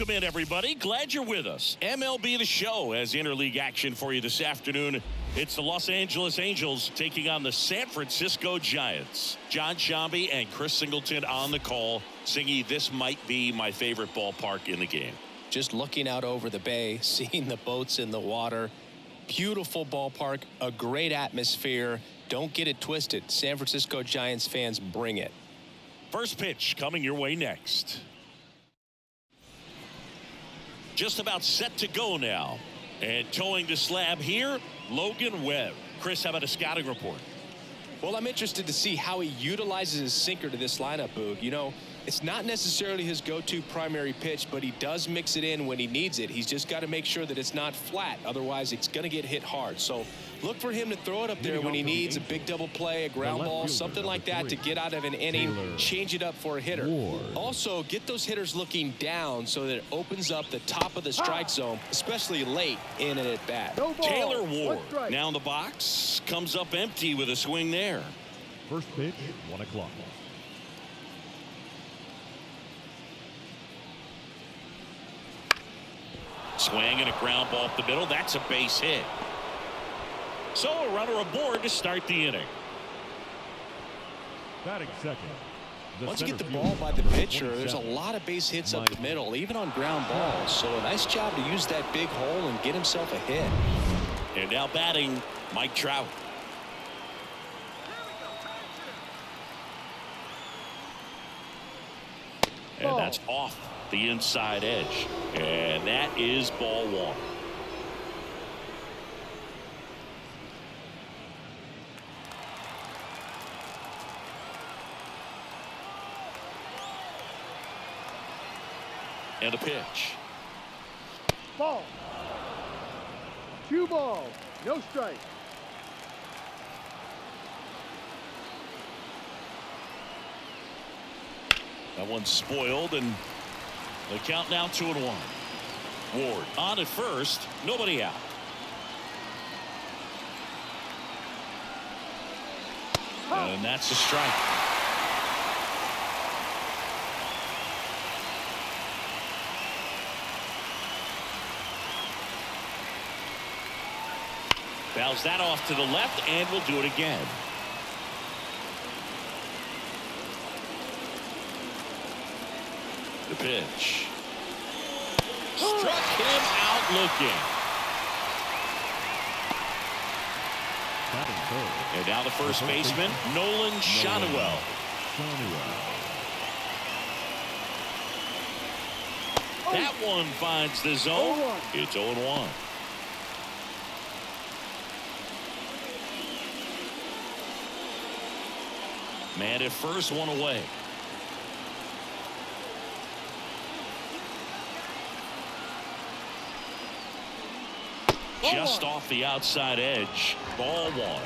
Welcome in, everybody. Glad you're with us. MLB The Show has interleague action for you this afternoon. It's the Los Angeles Angels taking on the San Francisco Giants. John Shambi and Chris Singleton on the call, singing "This Might Be My Favorite Ballpark in the Game." Just looking out over the bay, seeing the boats in the water. Beautiful ballpark, a great atmosphere. Don't get it twisted. San Francisco Giants fans, bring it. First pitch coming your way next. Just about set to go now. And towing the slab here, Logan Webb. Chris, how about a scouting report? Well, I'm interested to see how he utilizes his sinker to this lineup, Boog. You know, it's not necessarily his go-to primary pitch, but he does mix it in when he needs it. He's just got to make sure that it's not flat. Otherwise, it's going to get hit hard. So look for him to throw it up there when he needs a big double play, a ground ball, something like that to get out of an inning, change it up for a hitter. Also, get those hitters looking down so that it opens up the top of the strike zone, especially late in an at-bat. Taylor Ward now in the box, comes up empty with a swing there. First pitch, 1 o'clock. Swing and a ground ball up the middle. That's a base hit. So a runner aboard to start the inning. Batting second. Once you get the ball by the pitcher, there's a lot of base hits up the middle, even on ground balls. So a nice job to use that big hole and get himself a hit. And now batting, Mike Trout. And that's off the inside edge. And that is ball one. And a pitch. Ball. 2 balls. No strike. That one's spoiled, and the count now 2-1. Ward on at first, nobody out. And that's a strike. Fouls that off to the left, and we'll do it again. The pitch. Struck him out looking. And now the first baseman, Nolan Schanuel. That one finds the zone. It's 0-1. Man at first, one away. Just off the outside edge. Ball one.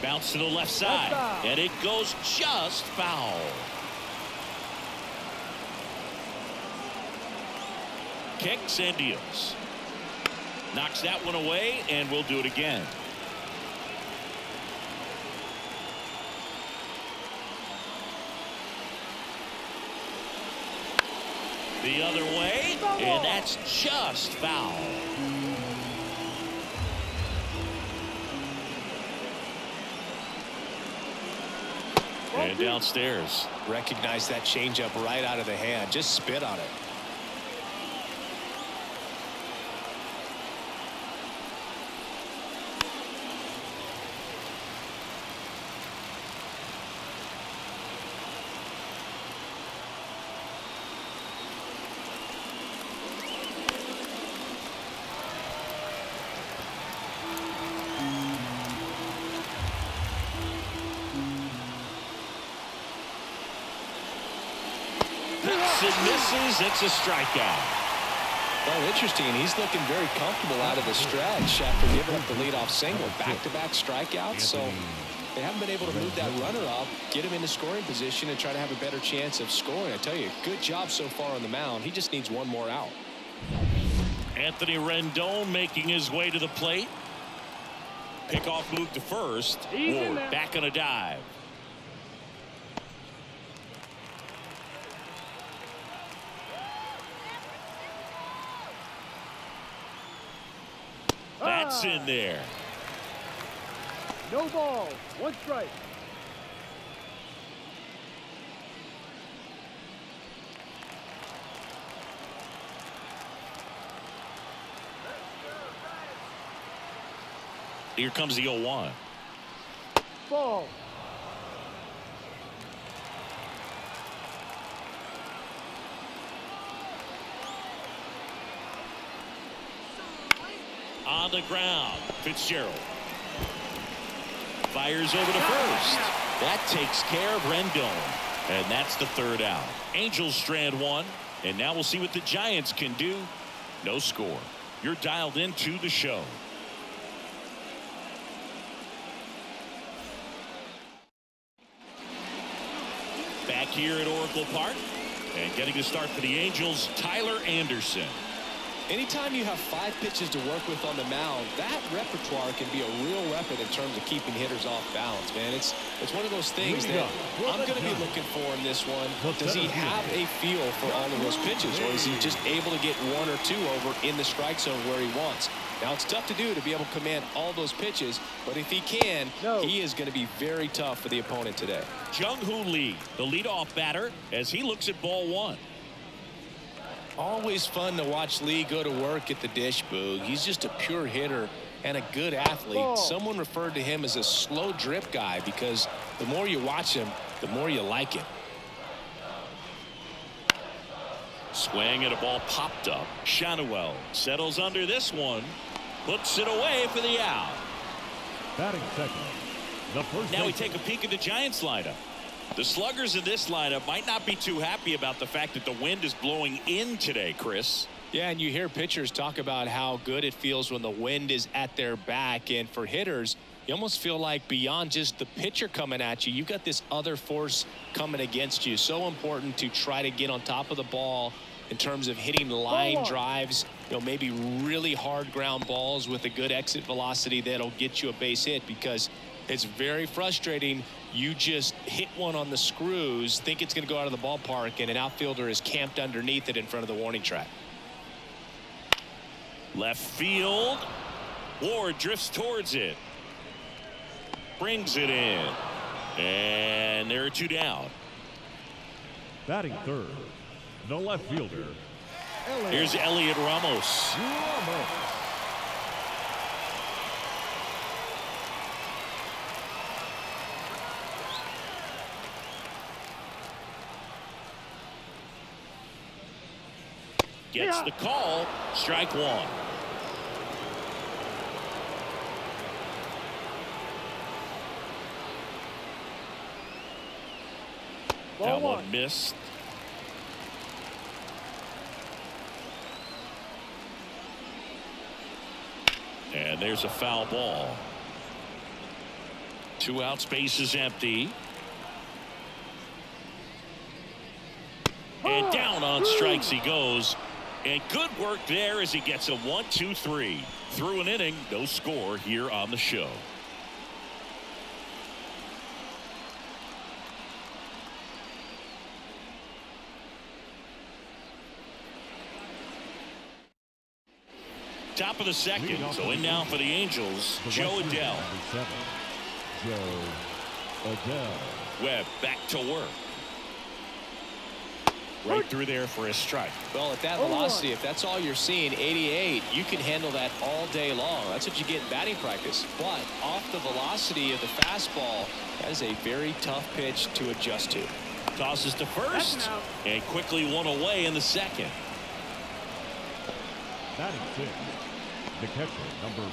Bounce to the left side. And it goes just foul. Kicks and deals. Knocks that one away, and we'll do it again. The other way, and that's just foul. And downstairs. Recognize that changeup right out of the hand. Just spit on it. It misses. It's a strikeout. Well, interesting. He's looking very comfortable out of the stretch after giving up the leadoff single. Back-to-back strikeouts. So they haven't been able to move that runner up, get him into scoring position, and try to have a better chance of scoring. I tell you, good job so far on the mound. He just needs one more out. Anthony Rendon making his way to the plate. Pickoff move to first. He's in Ward there. back on a dive. That's in there. No ball. 1 strike. Here comes the 0-1. Ball. On the ground, Fitzgerald fires over to first. That takes care of Rendon, and that's the 3rd out. Angels strand 1, and now we'll see what the Giants can do. No score. You're dialed into the show. Back here at Oracle Park, and getting a start for the Angels, Tyler Anderson. Anytime you have 5 pitches to work with on the mound, that repertoire can be a real weapon in terms of keeping hitters off balance, man. It's one of those things that I'm going to be looking for in this one. Does he have a feel for all of those pitches, or is he just able to get 1 or 2 over in the strike zone where he wants? Now, it's tough to do to be able to command all those pitches, but if he can, he is going to be very tough for the opponent today. Jung-Hoo Lee, the leadoff batter, as he looks at ball 1. Always fun to watch Lee go to work at the dish, Boog. He's just a pure hitter and a good athlete. Ball. Someone referred to him as a slow drip guy because the more you watch him, the more you like him. Swing and a ball popped up. Shanuel settles under this one. Puts it away for the out. Batting second, the first Now we baseman. take a peek at the Giants lineup. The sluggers in this lineup might not be too happy about the fact that the wind is blowing in today, Chris. Yeah, and you hear pitchers talk about how good it feels when the wind is at their back. And for hitters, you almost feel like beyond just the pitcher coming at you, you've got this other force coming against you. So important to try to get on top of the ball in terms of hitting line drives, maybe really hard ground balls with a good exit velocity that'll get you a base hit, because it's very frustrating. You just hit one on the screws, think it's going to go out of the ballpark, and an outfielder is camped underneath it in front of the warning track. Left field. Ward drifts towards it. Brings it in. And there are 2 down. Batting third, the left fielder, Here's Elliot Ramos. Gets the call. Strike 1. That one missed. And there's a foul ball. 2 outs, base is empty. And down on strikes he goes. And good work there as he gets a 1-2-3. Through an inning, no score here on the show. Top of the second, so in now for the Angels, Joe Adell. Webb back to work. Right through there for a strike. Well, at that velocity, if that's all you're seeing, 88, you can handle that all day long. That's what you get in batting practice. But off the velocity of the fastball, that is a very tough pitch to adjust to. Tosses to first, and quickly one away in the second. Batting sixth, the catcher, number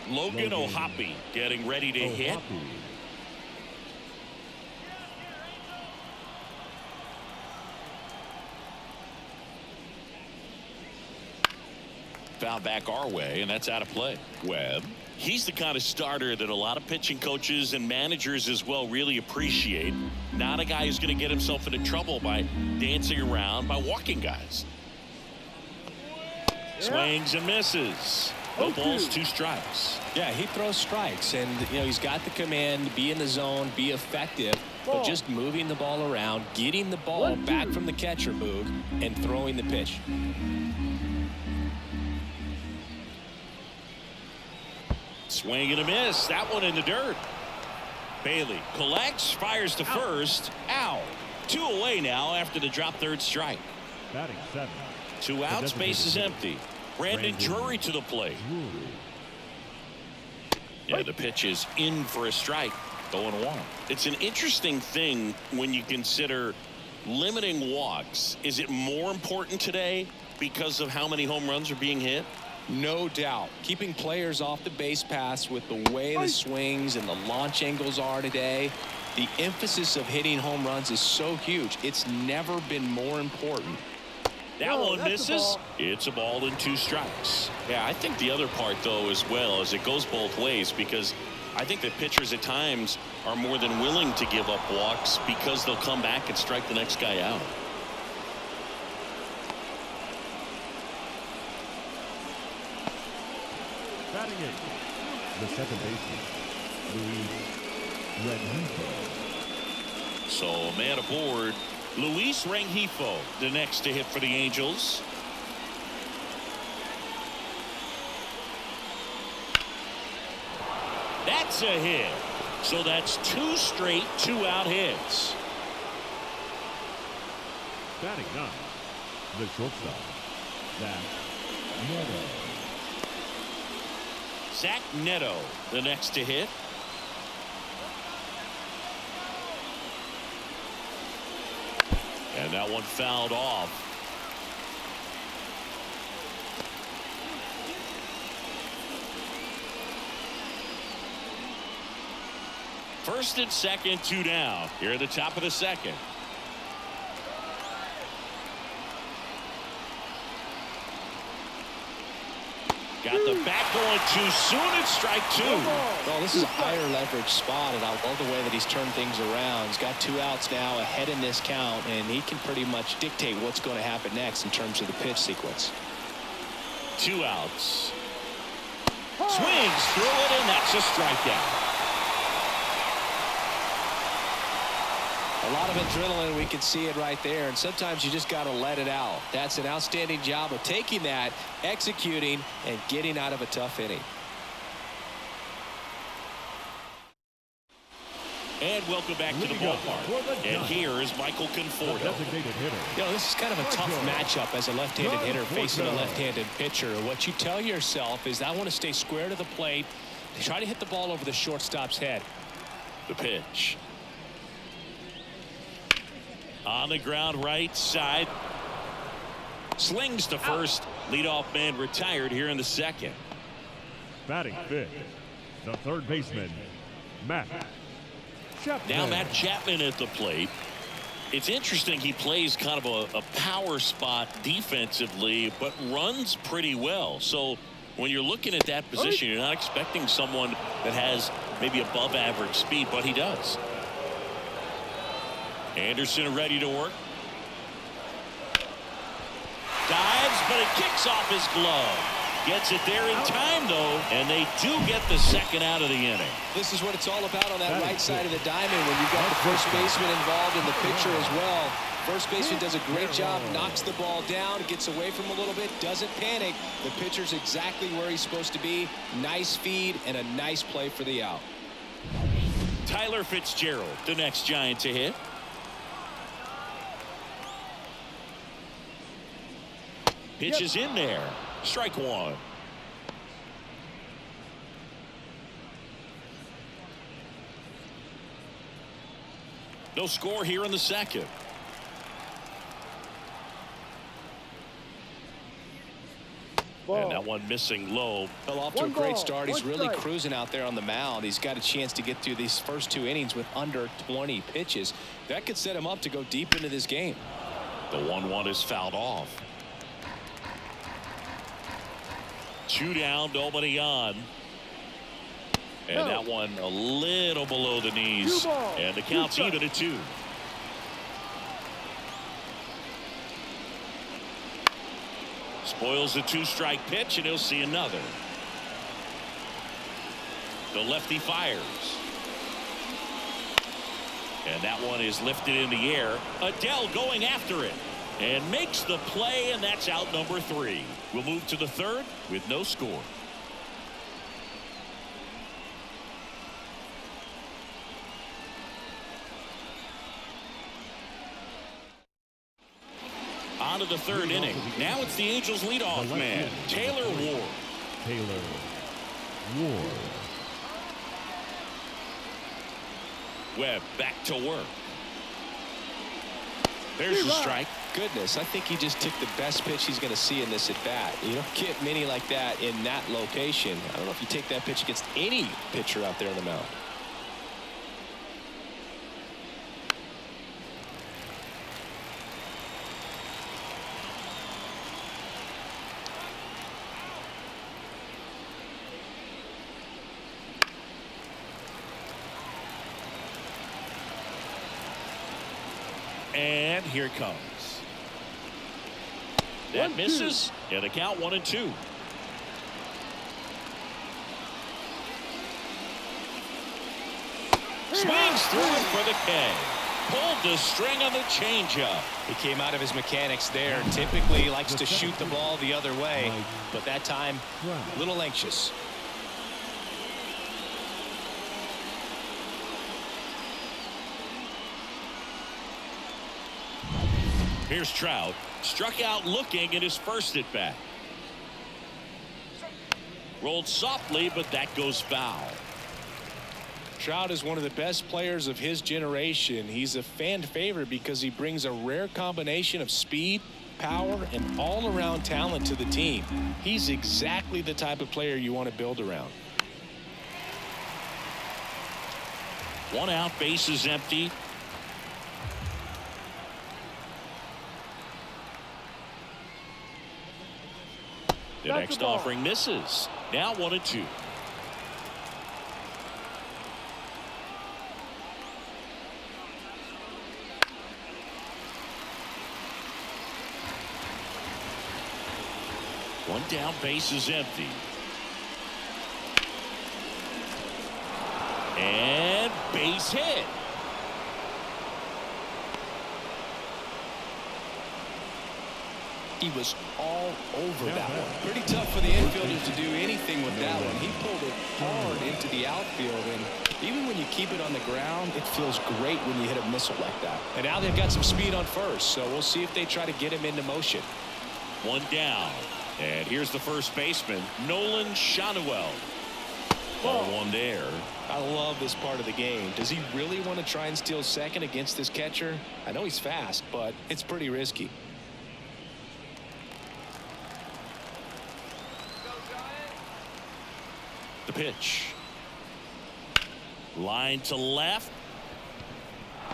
14. Logan O'Hoppe getting ready to hit. Foul back our way, and that's out of play. Webb. He's the kind of starter that a lot of pitching coaches and managers as well really appreciate. Not a guy who's going to get himself into trouble by dancing around, by walking guys. Swings and misses. No balls, 2 strikes. Yeah, he throws strikes, and he's got the command, be in the zone, be effective, but just moving the ball around, getting the ball back from the catcher, Boog, and throwing the pitch. Swing and a miss. That one in the dirt. Bailey collects, fires to first. Out. 2 away now after the drop third strike. Batting 7. 2 outs, base is empty. Brandon Drury to the plate. Yeah, the pitch is in for a strike. 0-1. It's an interesting thing when you consider limiting walks. Is it more important today because of how many home runs are being hit? No doubt. Keeping players off the base paths with the way the swings and the launch angles are today, the emphasis of hitting home runs is so huge. It's never been more important. That one misses. It's a ball and 2 strikes. Yeah, I think the other part, though, as well, is it goes both ways, because I think that pitchers at times are more than willing to give up walks because they'll come back and strike the next guy out. Batting 8. The second baseman, Luis. So a man aboard. Luis Rengifo, the next to hit for the Angels. That's a hit. So that's 2 straight 2-out hits. Batting 9. The shortstop, Zach Neto. Zach Neto, the next to hit. And that one fouled off. First and second, 2 down. Here at the top of the second. Got the bat going too soon. It's strike 2. Well, this is a higher leverage spot, and I love the way that he's turned things around. He's got 2 outs now ahead in this count, and he can pretty much dictate what's going to happen next in terms of the pitch sequence. 2 outs. Swings through it, and that's a strikeout. A lot of adrenaline, we can see it right there, and sometimes you just got to let it out. That's an outstanding job of taking that, executing, and getting out of a tough inning. And welcome back to the ballpark. And here is Michael Conforto. This is kind of a tough matchup as a left-handed hitter facing a left-handed pitcher. What you tell yourself is, I want to stay square to the plate, try to hit the ball over the shortstop's head. The pitch. On the ground, right side. Slings to first. Leadoff man retired here in the second. Batting 5th, the third baseman, Matt Chapman. Now Matt Chapman at the plate. It's interesting, he plays kind of a power spot defensively, but runs pretty well. So when you're looking at that position, you're not expecting someone that has maybe above average speed, but he does. Anderson ready to work. Dives, but it kicks off his glove. Gets it there in time, though, and they do get the second out of the inning. This is what it's all about on that right side of the diamond when you've got the first baseman involved and the pitcher as well. First baseman does a great job, knocks the ball down, gets away from him a little bit, doesn't panic. The pitcher's exactly where he's supposed to be. Nice feed and a nice play for the out. Tyler Fitzgerald, the next Giant to hit. Pitch is in there. Strike 1. No score here in the second. And that one missing low. Well, off to a great start. He's really cruising out there on the mound. He's got a chance to get through these first 2 innings with under 20 pitches. That could set him up to go deep into this game. The 1-1 is fouled off. 2 down, nobody on. And that one a little below the knees. And the count's even at 2. Spoils the 2-strike pitch, and he'll see another. The lefty fires. And that one is lifted in the air. Adele going after it. And makes the play, and that's out number 3. We'll move to the third with no score. On to the third inning. Now it's the Angels leadoff man, Taylor Ward. Taylor Ward. Webb back to work. There's the strike. Goodness, I think he just took the best pitch he's going to see in this at bat. You don't get many like that in that location. I don't know if you take that pitch against any pitcher out there on the mound. And here it comes. That misses. And the count 1-2. Swings through it for the K. Pulled the string on the changeup. He came out of his mechanics there. Typically he likes to shoot the ball the other way, but that time a little anxious. Here's Trout. Struck out looking at his first at bat. Rolled softly, but that goes foul. Trout is one of the best players of his generation. He's a fan favorite because he brings a rare combination of speed, power, and all-around talent to the team. He's exactly the type of player you want to build around. 1 out, base is empty. The next offering misses. Now 1-2. One down, base is empty. And base hit. He was all over that one. Pretty tough for the infielders to do anything with that one. He pulled it hard into the outfield, and even when you keep it on the ground, it feels great when you hit a missile like that. And now they've got some speed on first, so we'll see if they try to get him into motion. One down. And here's the first baseman, Nolan Shanuel. Ball one there. I love this part of the game. Does he really want to try and steal second against this catcher? I know he's fast, but it's pretty risky. The pitch. Line to left.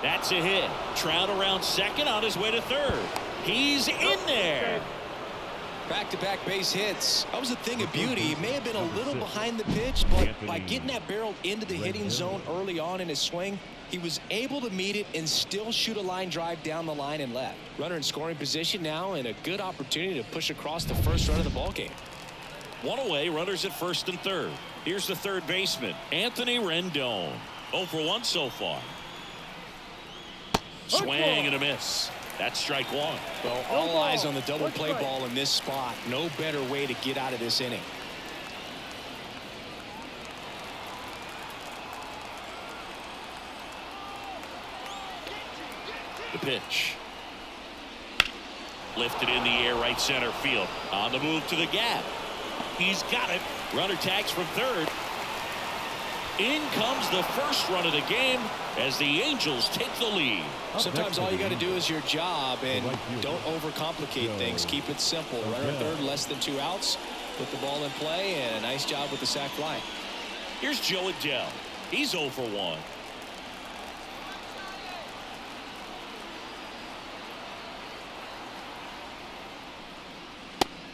That's a hit. Trout around second on his way to third. He's in there. Back-to-back base hits. That was a thing of beauty. He may have been a little behind the pitch, but by getting that barrel into the hitting zone early on in his swing, he was able to meet it and still shoot a line drive down the line and left. Runner in scoring position now, and a good opportunity to push across the first run of the ballgame. One away, runners at first and third. Here's the third baseman, Anthony Rendon. 0 for 1 so far. Swing and a miss. That's strike one. Well, all eyes on the double play ball in this spot. No better way to get out of this inning. The pitch. Lifted in the air, right center field. On the move to the gap. He's got it. Runner tags from third. In comes the first run of the game as the Angels take the lead. Sometimes all you got to do is your job and don't overcomplicate things. Keep it simple. Runner third, less than 2 outs. Put the ball in play, and a nice job with the sac fly. Here's Joe Adele. He's 0 for 1.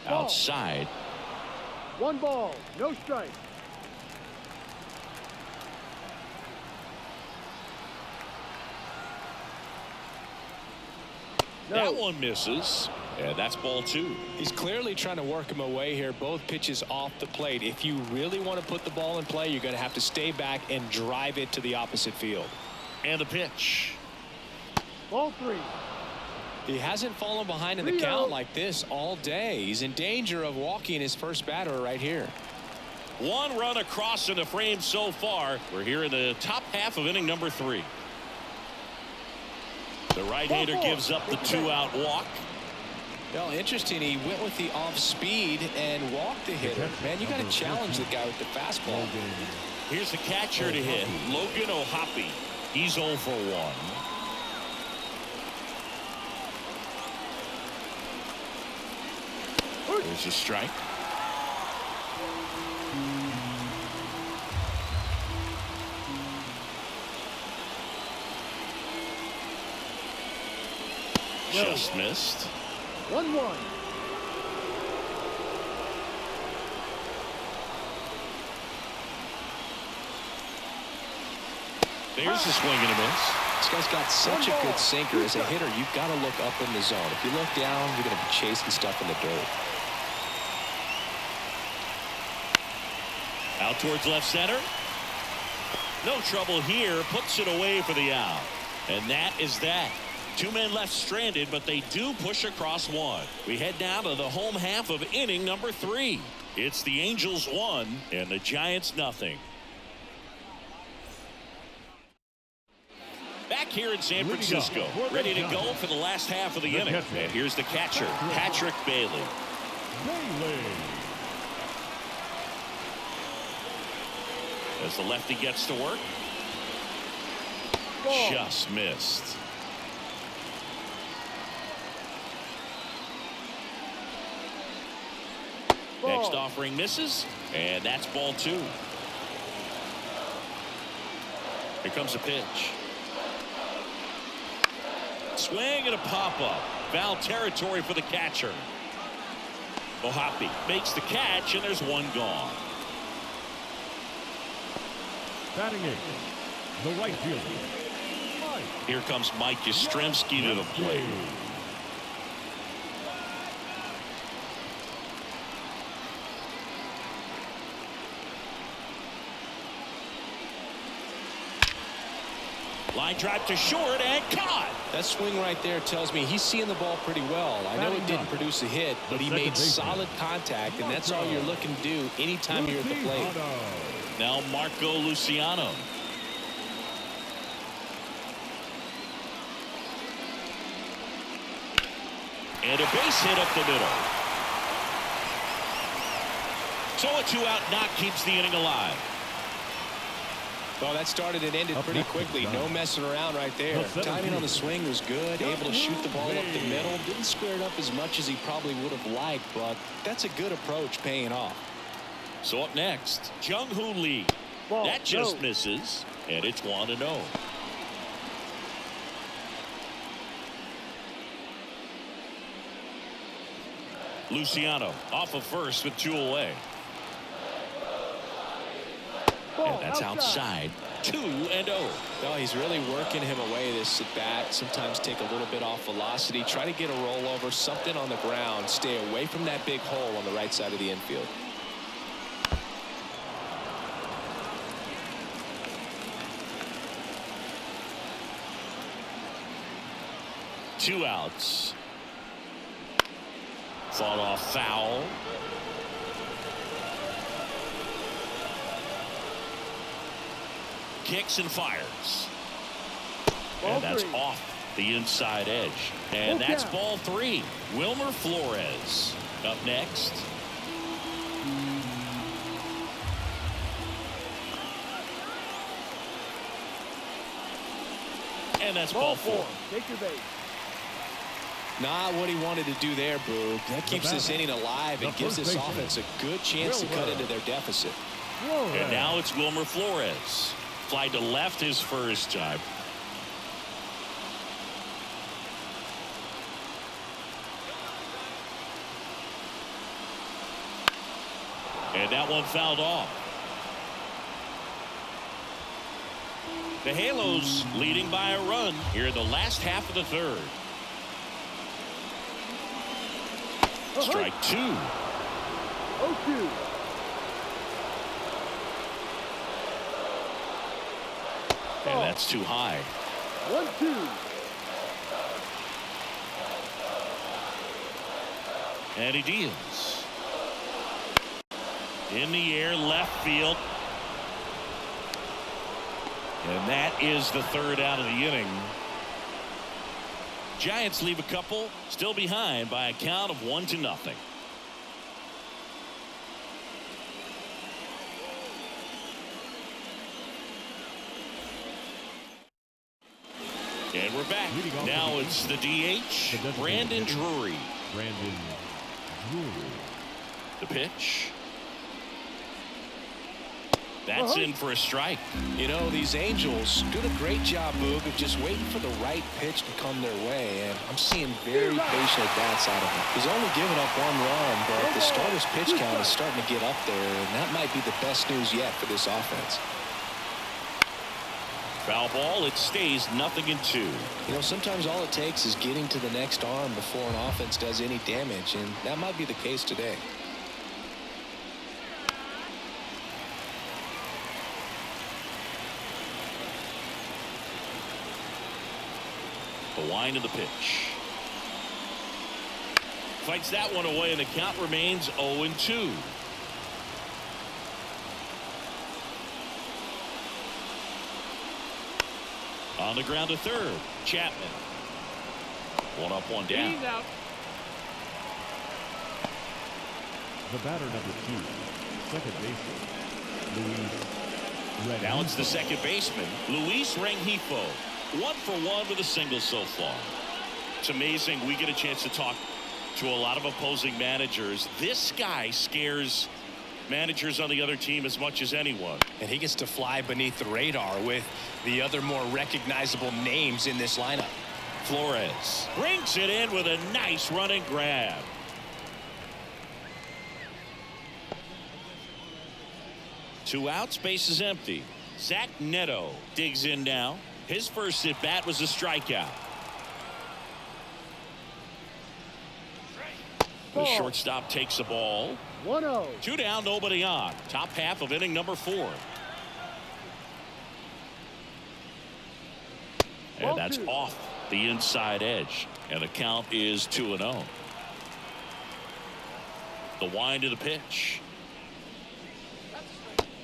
Outside. 1 ball, no strike. That one misses. And that's ball 2. He's clearly trying to work him away here. Both pitches off the plate. If you really want to put the ball in play, you're going to have to stay back and drive it to the opposite field. And the pitch. Ball 3. He hasn't fallen behind in the count like this all day. He's in danger of walking his first batter right here. 1 run across in the frame so far. We're here in the top half of inning number 3. The right-hander gives up the 2-out walk. Well, interesting. He went with the off speed and walked the hitter. Man, you got to challenge the guy with the fastball. Here's the catcher to hit, Logan O'Hoppe. He's 0 for 1. There's a strike. Just missed. 1-1. There's a swing and a miss. This guy's got such a good sinker. As a hitter, you've got to look up in the zone. If you look down, you're going to be chasing stuff in the dirt. Out towards left center. No trouble here. Puts it away for the out. And that is that. 2 men left stranded, but they do push across 1. We head now to the home half of inning number 3. It's the Angels 1 and the Giants nothing. Back here in San Francisco, ready to go for the last half of the inning. And here's the catcher, Patrick Bailey. As the lefty gets to work. Just missed. Next offering misses, and that's ball 2. Here comes a pitch. Swing and a pop-up. Foul territory for the catcher. O'Hoppe makes the catch, and there's 1 gone. Batting 8, the right fielder. Here comes Mike Yastrzemski to the plate. Line drive to short and caught. That swing right there tells me he's seeing the ball pretty well. I know it didn't produce a hit, but he made solid contact, and that's all you're looking to do anytime you're at the plate. Now Marco Luciano. And a base hit up the middle. So a 2-out knock keeps the inning alive. Well, that started and ended pretty quickly. No messing around right there. Timing on the swing was good. Able to shoot the ball up the middle. Didn't square it up as much as he probably would have liked, but that's a good approach paying off. So up next, Jung-Hoo Lee. That just misses, and it's 1-0. Luciano off of first with 2 away. And that's outside. 2-0. Well, he's really working him away this at bat. Sometimes take a little bit off velocity. Try to get a rollover, something on the ground. Stay away from that big hole on the right side of the infield. Two outs. Fought off foul. Kicks and fires. And that's off the inside edge. And that's ball 3. Wilmer Flores up next. And that's ball 4. Take your base. Not what he wanted to do there, Boog. That keeps this inning alive and gives this offense a good chance to cut into their deficit. And now it's Wilmer Flores. Fly to left his first time. And that one fouled off. The Halos leading by a run here in the last half of the third. Strike two. 0-2. And that's too high. 1-2. And he deals. In the air, left field. And that is the third out of the inning. Giants leave a couple, still behind by a count of 1-0. And we're back. Now it's the DH, Brandon Drury. Brandon Drury. The pitch. That's in for a strike. You know, these Angels doing a great job, Boog, of just waiting for the right pitch to come their way. And I'm seeing very patient at-bats out of him. He's only given up 1 run, but the starter's pitch count is starting to get up there, and that might be the best news yet for this offense. Foul ball. It stays 0-2. You know, sometimes all it takes is getting to the next arm before an offense does any damage, and that might be the case today. The wind of the pitch. Fights that one away, and the count remains 0-2. On the ground to third. Chapman. 1 up, 1 down. He's out. The batter number 2, second baseman, Luis. Now it's the second baseman, Luis Rengifo. 1 for 1 with a single so far. It's amazing. We get a chance to talk to a lot of opposing managers. This guy scares managers on the other team as much as anyone. And he gets to fly beneath the radar with the other more recognizable names in this lineup. Flores brings it in with a nice running grab. Two outs, base is empty. Zach Neto digs in now. His first at bat was a strikeout. The shortstop takes the ball. 1-0. 2 down, nobody on. Top half of inning number 4. And that's off the inside edge. And the count is 2-0. The wind of the pitch.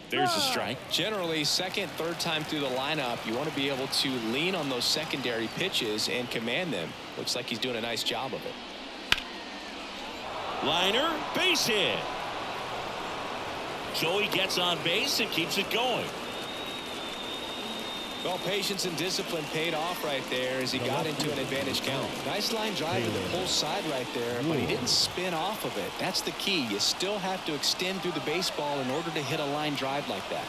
There's a strike. Generally, second, third time through the lineup, you want to be able to lean on those secondary pitches and command them. Looks like he's doing a nice job of it. Liner, base hit. So he gets on base and keeps it going. Well, patience and discipline paid off right there as he got into an advantage count. Nice line drive to the pull side right there, but he didn't spin off of it. That's the key. You still have to extend through the baseball in order to hit a line drive like that.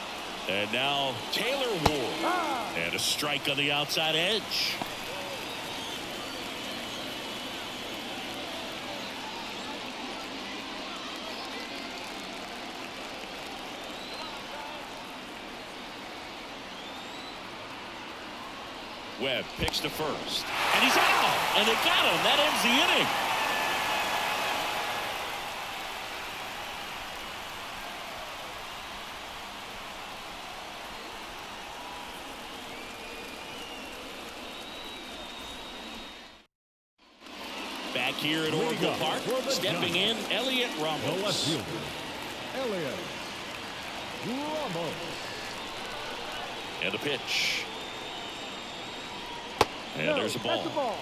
And now Taylor Ward. And a strike on the outside edge. Webb picks to first. And he's out. And they got him. That ends the inning. Back here at Oracle Park, stepping in, Elliot The left Ramos. fielder, Elliot Ramos. And the pitch. And there's a ball. That's the ball.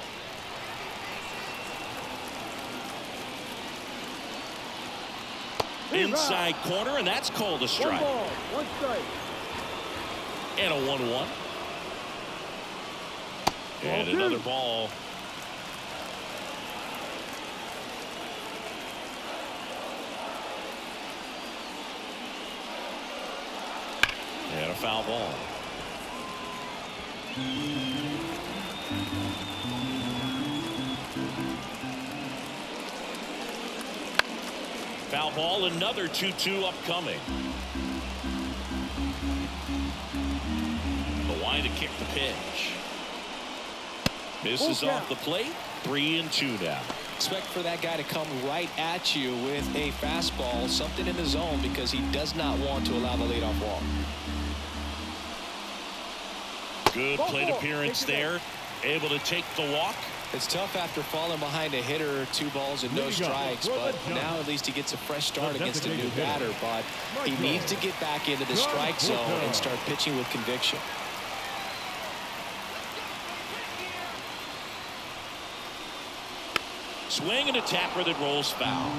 Inside corner, and that's called a strike. 1 ball, 1 strike. And a 1-1. And another ball. And a foul ball. Foul ball, another 2-2 upcoming. The wind to kick the pitch. Misses off the plate. 3-2 now. Expect for that guy to come right at you with a fastball, something in the zone, because he does not want to allow the leadoff walk. Good plate appearance there. Able to take the walk. It's tough after falling behind a hitter, 2 balls and no strikes, but now at least he gets a fresh start against a new batter. But he needs to get back into the strike zone and start pitching with conviction. Swing and a tapper that rolls foul.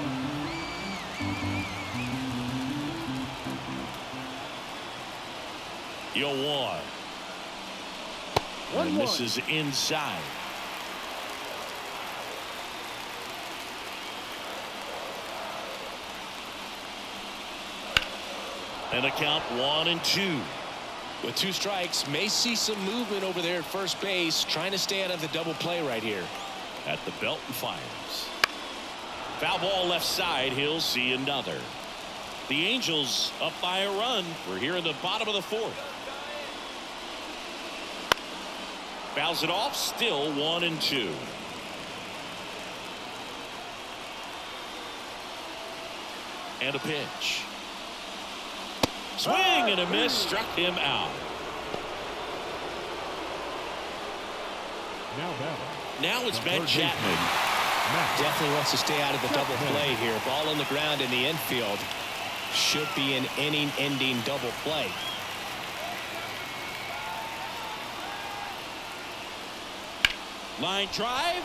Yo, 1. And this is inside. And a count 1-2. With 2 strikes, may see some movement over there at first base, trying to stay out of the double play right here. At the belt and fires. Foul ball left side. He'll see another. The Angels up by a run. We're here in the bottom of the 4th. Fouls it off. Still 1-2. And a pitch. Swing and a miss. Struck him out. Now it's Ben Chapman. Definitely wants to stay out of the double play here. Ball on the ground in the infield. Should be an inning-ending double play. Line drive.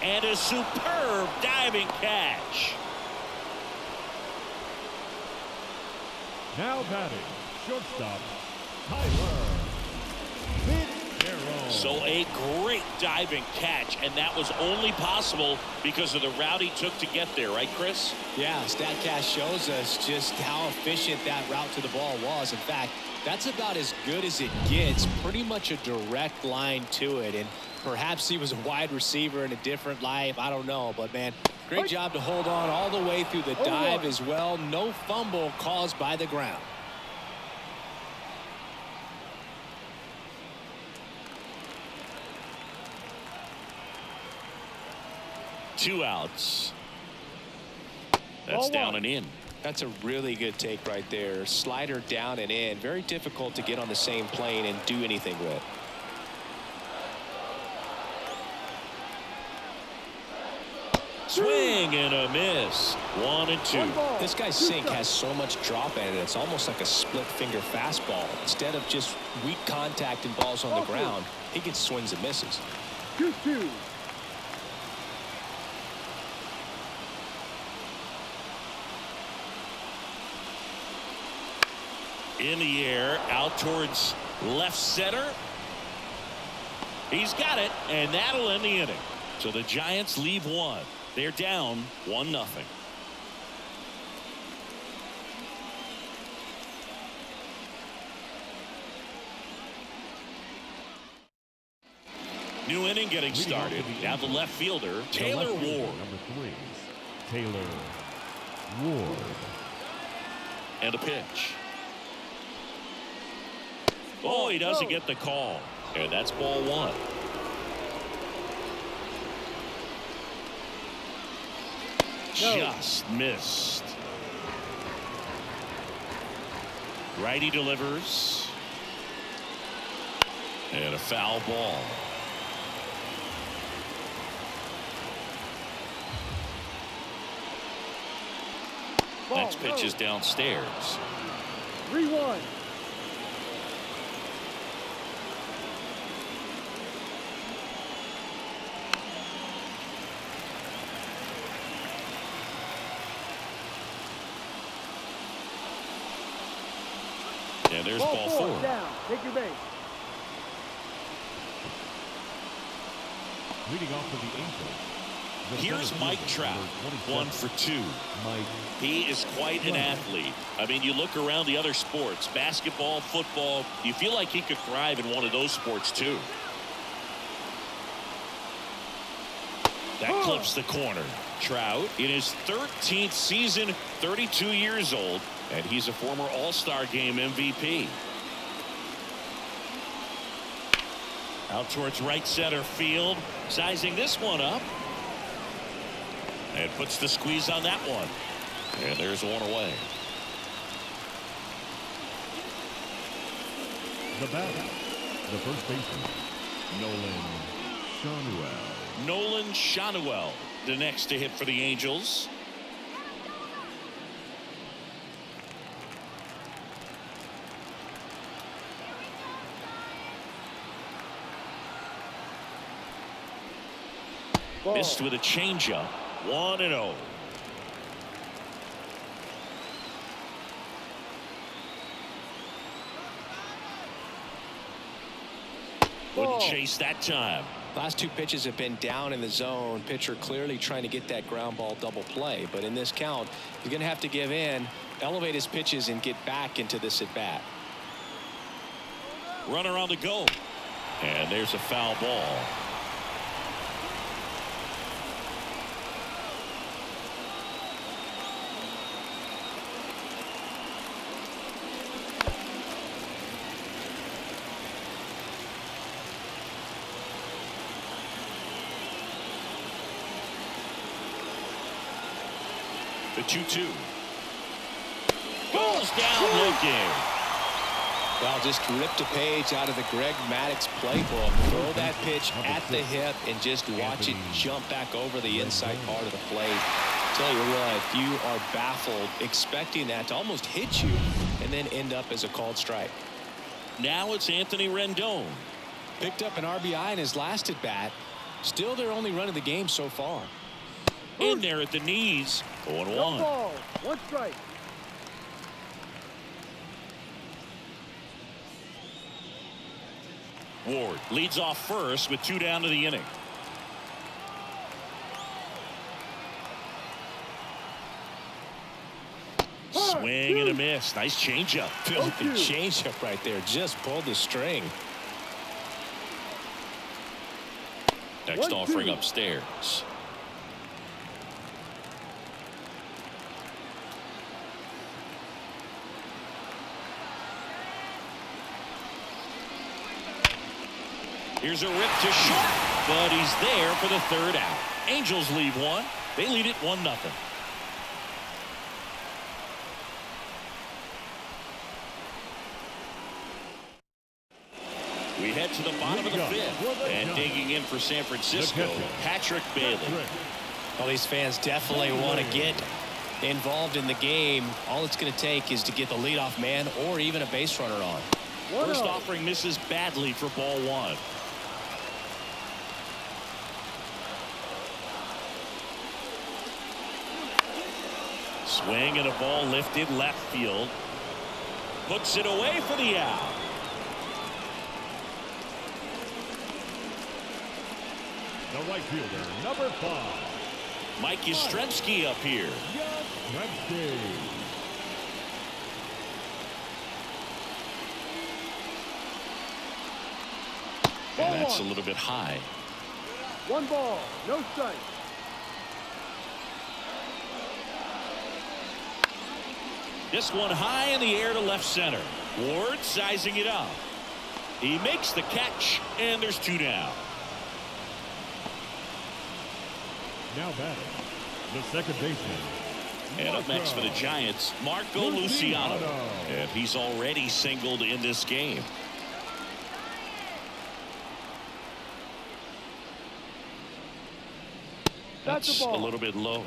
And a superb diving catch. Now batting, shortstop, Tyler. So a great diving catch, and that was only possible because of the route he took to get there, right, Chris? Yeah, StatCast shows us just how efficient that route to the ball was. In fact, that's about as good as it gets. Pretty much a direct line to it, and perhaps he was a wide receiver in a different life. I don't know, but man, great job to hold on all the way through the dive as well. No fumble caused by the ground. Two outs. That's down and in. That's a really good take right there. Slider down and in. Very difficult to get on the same plane and do anything with. Swing and a miss. 1-2. This guy's sink has so much drop in it. It's almost like a split finger fastball. Instead of just weak contact and balls on the ground, he gets swings and misses. 2-2. In the air, out towards left center. He's got it, and that'll end the inning. So the Giants leave one. They're down 1-0. New inning getting started. Now the left fielder, Taylor Ward. Number 3, Taylor Ward. And a pitch. Oh, he doesn't get the call. And that's ball 1. Just missed. Righty delivers. And a foul ball. Next pitch is downstairs. 3-1. And there's ball 4. Down. Take your base. Leading off for the Angels. Here's Mike Trout, 1 for 2. He is quite an athlete. I mean, you look around the other sports, basketball, football, you feel like he could thrive in one of those sports too. That clips the corner. Trout in his 13th season, 32 years old, and he's a former All-Star Game MVP. Out towards right center field, sizing this one up. And puts the squeeze on that one. And there's one away. The batter, the first baseman, Nolan Schanuel, the next to hit for the Angels. Ball. Missed with a changeup. 1-0. Wouldn't chase that time. Last two pitches have been down in the zone. Pitcher clearly trying to get that ground ball double play. But in this count, he's going to have to give in, elevate his pitches, and get back into this at bat. Runner on the go. And there's a foul ball. The 2-2. Goes down looking. Well, just ripped a page out of the Greg Maddux playbook. Throw that pitch at the hip and just watch it jump back over the inside part of the plate. Tell you what, if you are baffled, expecting that to almost hit you and then end up as a called strike. Now it's Anthony Rendon. Picked up an RBI in his last at bat. Still their only run of the game so far. In there at the knees. 0-1. No ball. One strike. Ward leads off first with 2 down to the inning. Swing and a miss. Nice changeup. Filthy changeup right there. Just pulled the string. Next offering upstairs. Here's a rip to short, but he's there for the third out. Angels lead one. They lead it 1-0. We head to the bottom of the fifth, and digging in for San Francisco, Patrick Bailey. Well, these fans definitely want to get involved in the game. All it's going to take is to get the leadoff man or even a base runner on. First offering misses badly for ball 1. Swing and a ball lifted left field. Puts it away for the out. The right fielder, number 5. Mike Yastrzemski up here. Yastrzemski. And that's a little bit high. 1 ball. No strike. This one high in the air to left center. Ward sizing it up. He makes the catch, and there's 2 down. Now batting, the second baseman. And up next for the Giants, Marco Luciano. And he's already singled in this game. That's a little bit low.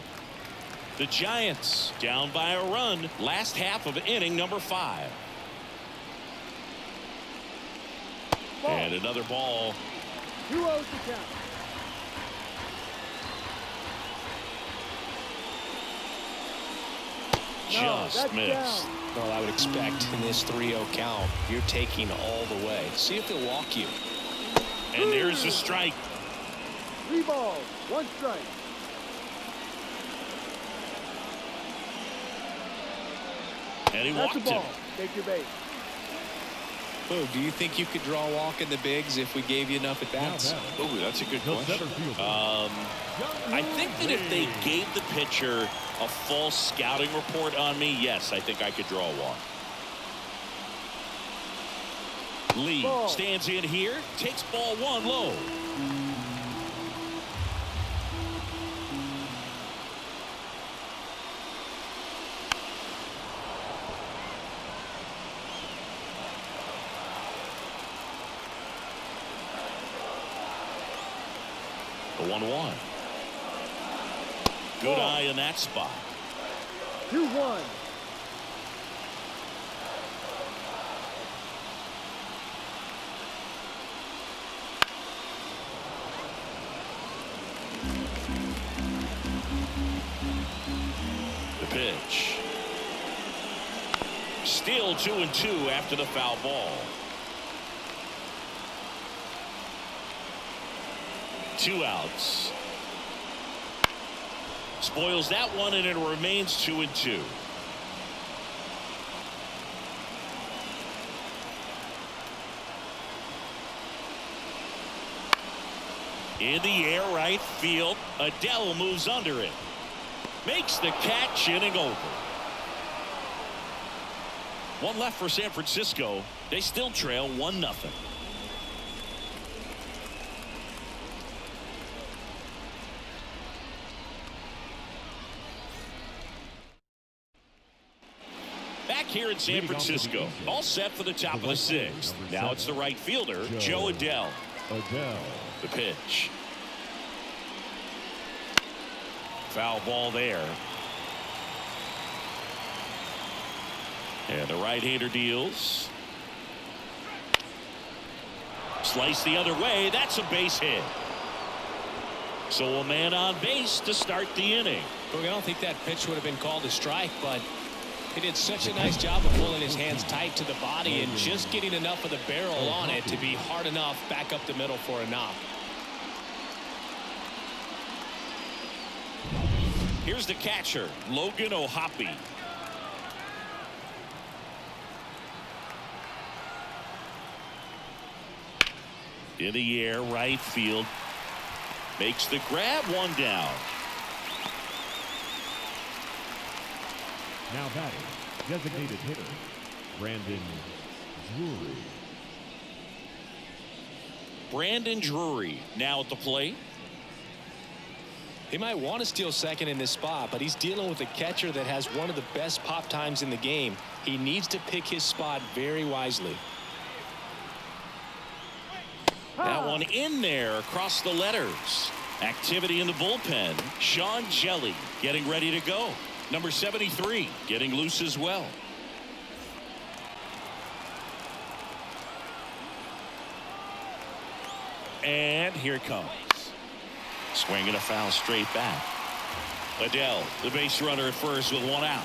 The Giants down by a run. Last half of inning number 5. And another ball. 2-0 to count. Just missed. Well, I would expect in this 3-0 count, you're taking all the way. See if they'll walk you. And there's a strike. 3 balls. 1 strike. And he That's walked a ball. him. Take your base. Boog, do you think you could draw a walk in the bigs if we gave you enough at bats? Oh, that's a good question. I think that if they gave the pitcher a full scouting report on me, yes, I think I could draw a walk. Lee stands in here, takes ball 1 low. The 1-1. Good eye in that spot. 2-1. The pitch. Still 2-2 after the foul ball. 2 outs. Spoils that one, and it remains 2-2. In the air, right field. Adele moves under it. Makes the catch, inning over. 1 left for San Francisco. They still trail 1-0. Back here in San Francisco, all set for the top of the 6th. Now it's the right fielder, Joe Adele. The pitch. Foul ball there. And the right-hander deals. Slice the other way. That's a base hit. So a man on base to start the inning. Look, I don't think that pitch would have been called a strike, but he did such a nice job of pulling his hands tight to the body and just getting enough of the barrel on it to be hard enough back up the middle for a knock. Here's the catcher, Logan O'Hoppe. In the air, right field. Makes the grab, 1 down. Now batting, designated hitter, Brandon Drury. Brandon Drury now at the plate. He might want to steal second in this spot, but he's dealing with a catcher that has one of the best pop times in the game. He needs to pick his spot very wisely. That one in there across the letters. Activity in the bullpen. Sean Jelly getting ready to go. Number 73 getting loose as well. And here it comes. Swinging a foul straight back. Adele, the base runner at first with 1 out.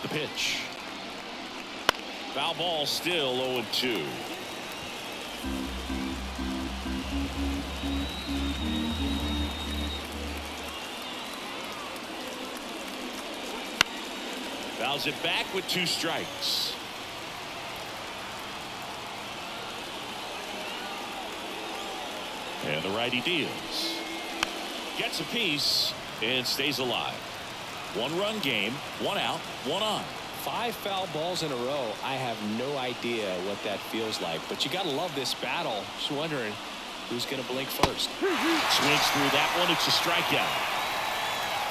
The pitch. Foul ball, still 0-2. Fouls it back with 2 strikes. And the righty deals. Gets a piece and stays alive. 1-run game, 1 out, 1 on. 5 foul balls in a row. I have no idea what that feels like, but you got to love this battle. Just wondering who's going to blink first. Swings through that one. It's a strikeout.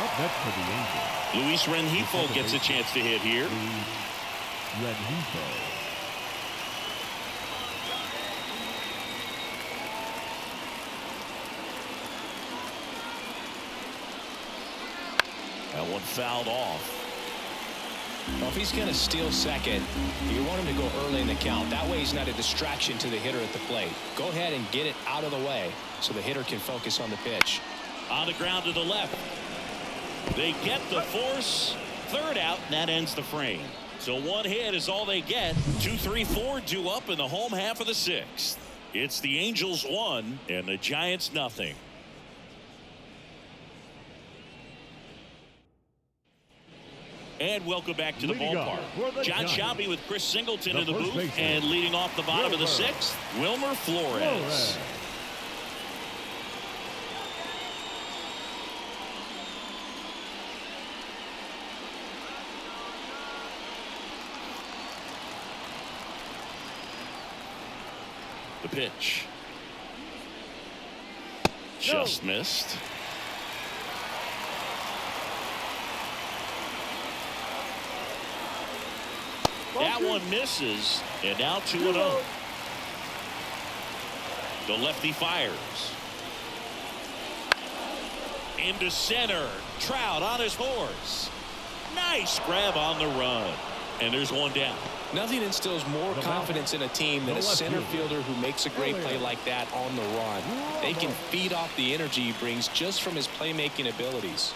Up next for the Angels, Luis Rengifo gets a chance to hit here. Rengifo. That one fouled off. Well, if he's going to steal second, you want him to go early in the count. That way he's not a distraction to the hitter at the plate. Go ahead and get it out of the way so the hitter can focus on the pitch. On the ground to the left. They get the force. 3rd out, and that ends the frame. So 1 hit is all they get. 2, 3, 4 due up in the home half of the 6th. It's the Angels 1 and the Giants nothing. And welcome back to the ballpark. John Shelby with Chris Singleton in the booth, and leading off the bottom of the 6th, Wilmer Flores. The pitch. Just missed. That one misses, and now 2-0. The lefty fires. Into center. Trout on his horse. Nice grab on the run. And there's one down. Nothing instills more confidence in a team than a center fielder who makes a great play like that on the run. They can feed off the energy he brings just from his playmaking abilities.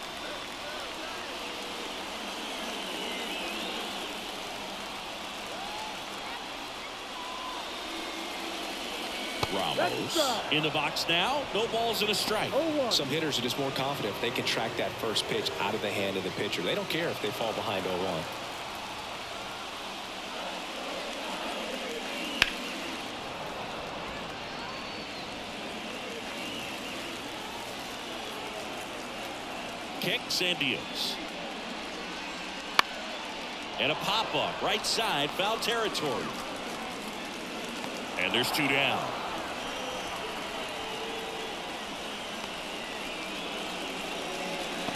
Ramos in the box now. No balls and a strike. Some hitters are just more confident if they can track that first pitch out of the hand of the pitcher. They don't care if they fall behind 0-1. Kicks and deals. And a pop-up right side, foul territory. And there's 2 down.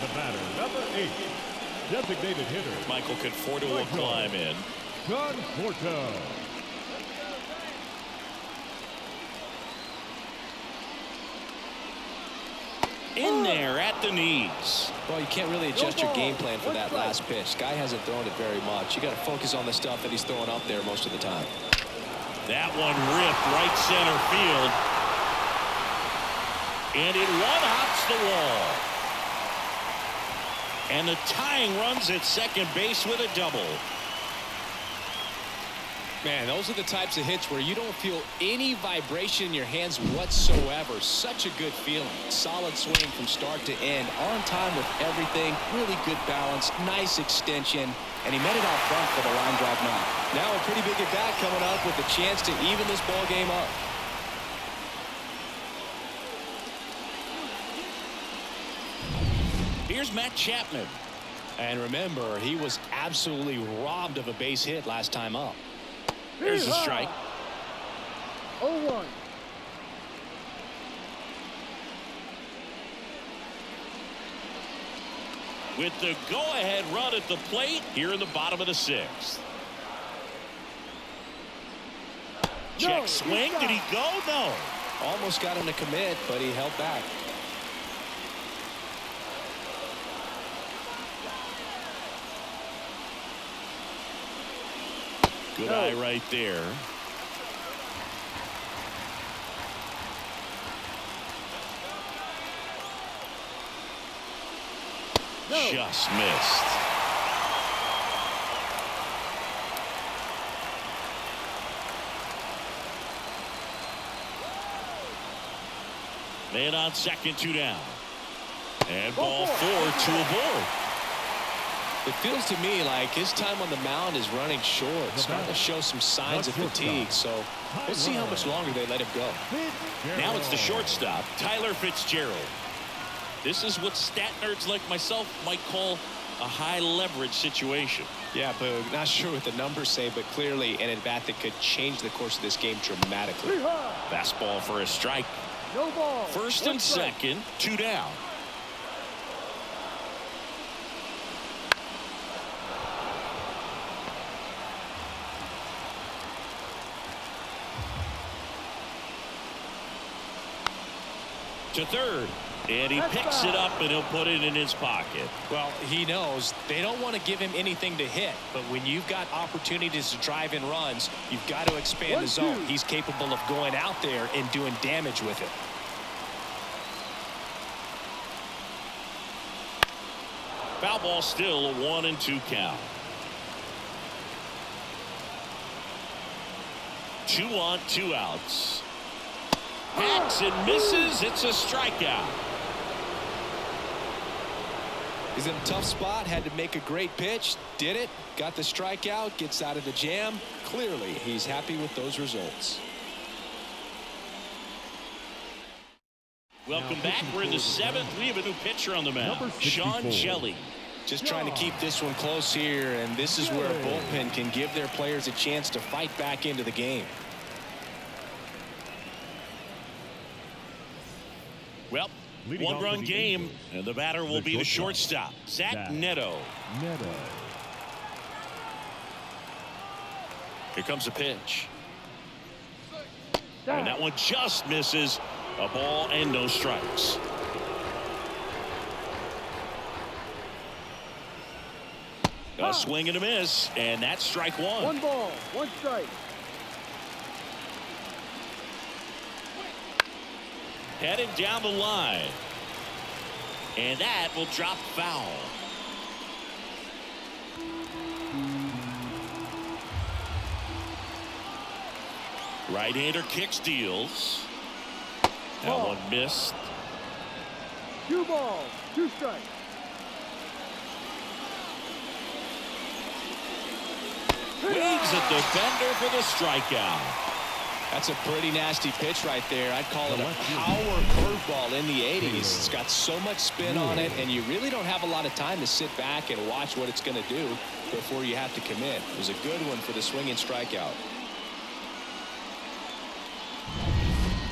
The batter, number 8, designated hitter. Michael Conforto will climb in. Conforto. In there at the knees. Well, you can't really adjust your game plan for that last pitch. Guy hasn't thrown it very much. You got to focus on the stuff that he's throwing up there most of the time. That one ripped right center field. And it one-hops the wall. And the tying runs at second base with a double. Man, those are the types of hits where you don't feel any vibration in your hands whatsoever. Such a good feeling. Solid swing from start to end. On time with everything. Really good balance. Nice extension. And he met it out front for the line drive knock. Now a pretty big at bat coming up with a chance to even this ball game up. Here's Matt Chapman. And remember, he was absolutely robbed of a base hit last time up. There's a strike. 0-1. With the go-ahead run at the plate here in the bottom of the 6th. Check swing. Did he go? No. Almost got him to commit, but he held back. Good eye right there. Just missed. Man on second, 2 down. And ball 4, 2 aboard. It feels to me like his time on the mound is running short. Starting to show some signs of fatigue. So let's see how much longer they let him go. Now it's the shortstop, Tyler Fitzgerald. This is what stat nerds like myself might call a high leverage situation. Yeah, Boog, not sure what the numbers say, but clearly an at-bat that could change the course of this game dramatically. Fastball for a strike. No ball. First and second, 2 down. To third. And he picks it up and he'll put it in his pocket. Well, he knows they don't want to give him anything to hit, but when you've got opportunities to drive in runs, you've got to expand the zone. He's capable of going out there and doing damage with it. Foul ball, still a 1-2 count. 2 on, 2 outs. Hacks and misses. It's a strikeout. He's in a tough spot, had to make a great pitch, did it, got the strikeout, gets out of the jam. Clearly, he's happy with those results. Welcome back. We're in the 7th. We have a new pitcher on the mound, Sean Shelley. Just trying to keep this one close here, and this is where a bullpen can give their players a chance to fight back into the game. Well, one-run game, and the batter will be the shortstop, Zach Neto. Here comes a pitch. And that one just misses. A ball and no strikes. A swing and a miss, and that's strike one. 1 ball, 1 strike. Heading down the line. And that will drop foul. Right-hander kicks, deals. That Ball. one missed. 2 balls, 2 strikes. Leaves a defender for the strikeout. That's a pretty nasty pitch right there. I'd call it a power curveball in the 80s. It's got so much spin on it, and you really don't have a lot of time to sit back and watch what it's going to do before you have to commit. It was a good one for the swinging strikeout.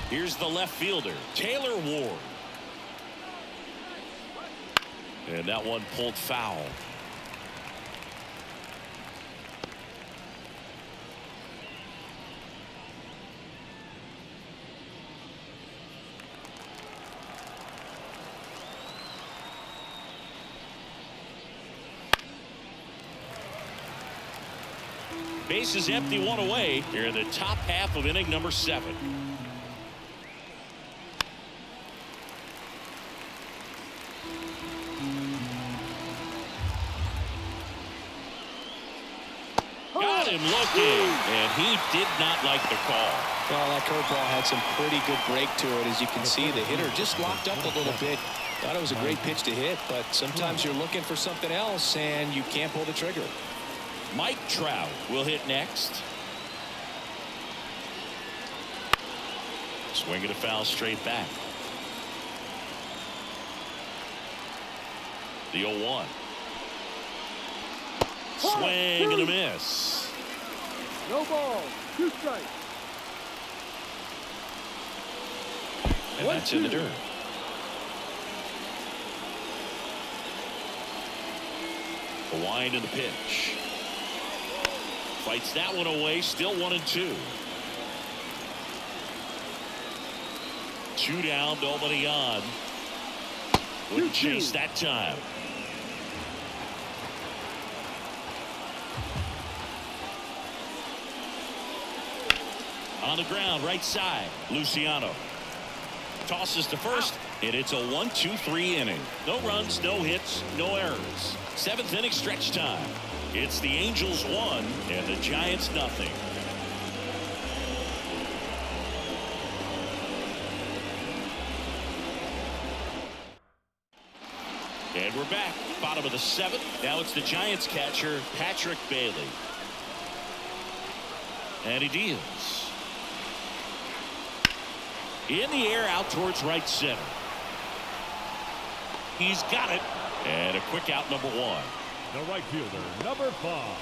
Here's the left fielder, Taylor Ward. And that one pulled foul. Base is empty, 1 away here in the top half of inning number 7. Got him looking, and he did not like the call. Well, that curveball had some pretty good break to it. As you can see, the hitter just locked up a little bit. Thought it was a great pitch to hit, but sometimes you're looking for something else, and you can't pull the trigger. Mike Trout will hit next. Swinging a foul straight back. The 0-1. Swing and a miss. No ball, 2 strikes. And that's in the dirt. A wind in the pitch. Fights that one away, still 1-2. 2 down, nobody on. Wouldn't chase that time. On the ground, right side, Luciano. Tosses to first, and it's a 1-2-3 inning. No runs, no hits, no errors. 7th inning stretch time. It's the Angels 1 and the Giants nothing. And we're back, bottom of the 7th. Now it's the Giants catcher, Patrick Bailey. And he deals. In the air, out towards right center. He's got it. And a quick out, number 1. The right fielder, number 5,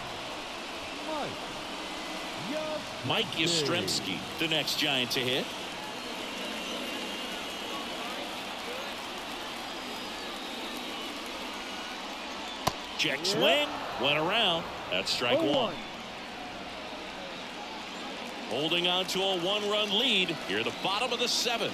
Mike Yastrzemski, the next Giant to hit. Check swing, went around. That's strike 1. Holding on to a 1-run lead here at the bottom of the 7th.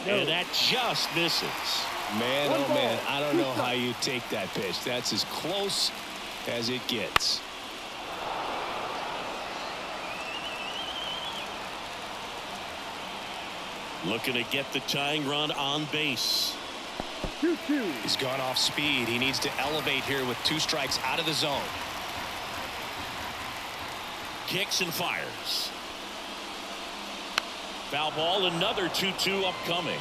And that just misses. Man, oh man, I don't know how you take that pitch. That's as close as it gets. Looking to get the tying run on base. 2-2. He's gone off speed. He needs to elevate here with 2 strikes out of the zone. Kicks and fires. Foul ball, another 2-2 upcoming.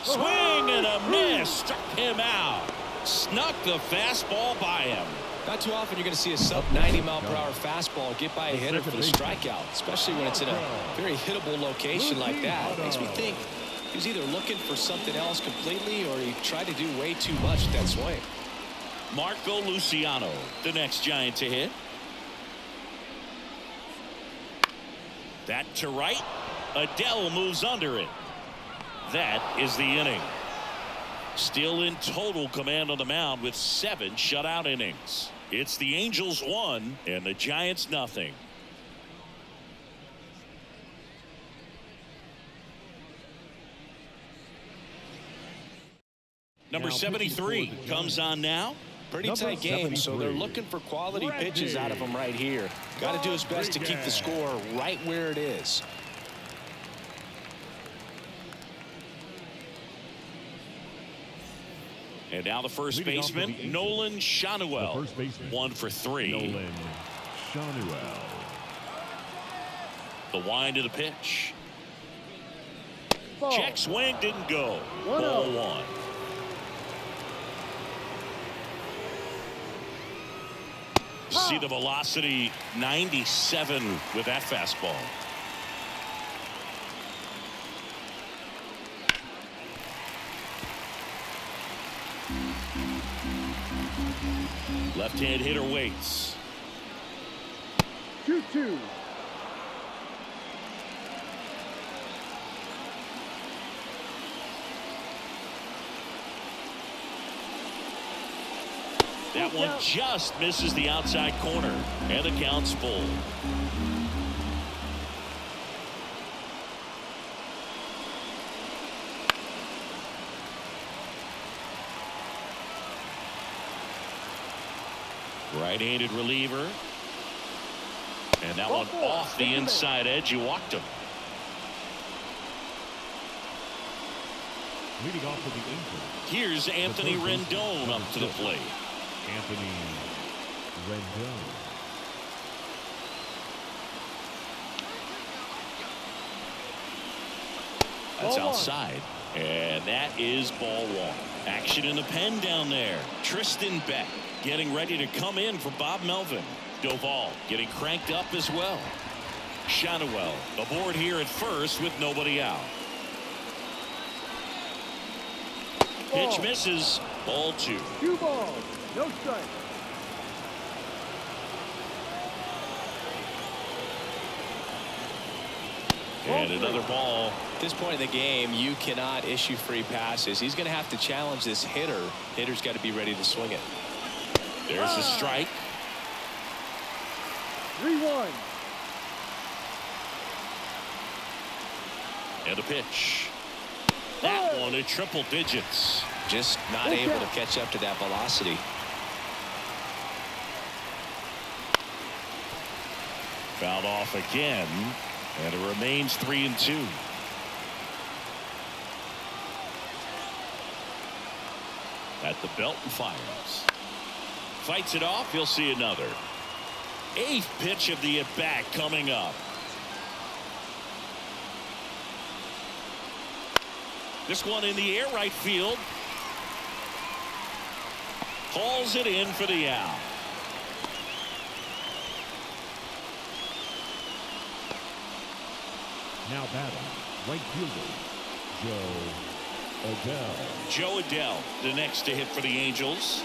Swing and a miss. Struck him out. Snuck the fastball by him. Not too often you're going to see a sub-90-mile-per-hour fastball get by a hitter for the strikeout, especially when it's in a very hittable location like that. It makes me think he was either looking for something else completely or he tried to do way too much with that swing. Marco Luciano, the next Giant to hit. That to right. Adele moves under it. That is the inning. Still in total command on the mound with 7 shutout innings. It's the Angels 1 and the Giants nothing. Number 73 comes on now. Pretty tight game, so they're looking for quality pitches out of him right here. Got to do his best to keep the score right where it is. And now the first baseman, Nolan Schanuel, 1 for 3. Nolan Schanuel. The wind of the pitch. Ball. Check swing, didn't go. 1-0. Ball 1. See the velocity, 97 with that fastball. Left-hand hitter waits. 2-2. That one just misses the outside corner, and the count's full. Right-handed reliever. And that one off the inside edge. You walked him. Leading off for the Angels. Here's Anthony Rendon up to the plate. Anthony Rendon. That's Ball outside. And that is ball 1. Action in the pen down there. Tristan Beck getting ready to come in for Bob Melvin. Doval getting cranked up as well. Schanuel aboard here at first with nobody out. Pitch misses. Ball 2. 2 balls. No strike. And another ball. At this point in the game, you cannot issue free passes. He's going to have to challenge this hitter. Hitter's got to be ready to swing it. There's a strike. 3-1. And a pitch. That one at triple digits. Just not able to catch up to that velocity. Fouled off again, and it remains 3-2. At the belt and fires. Fights it off. He'll see another. 8th pitch of the at-bat coming up. This one in the air, right field. Hauls it in for the out. Now batting, right fielder, Joe Adele. Joe Adele, the next to hit for the Angels.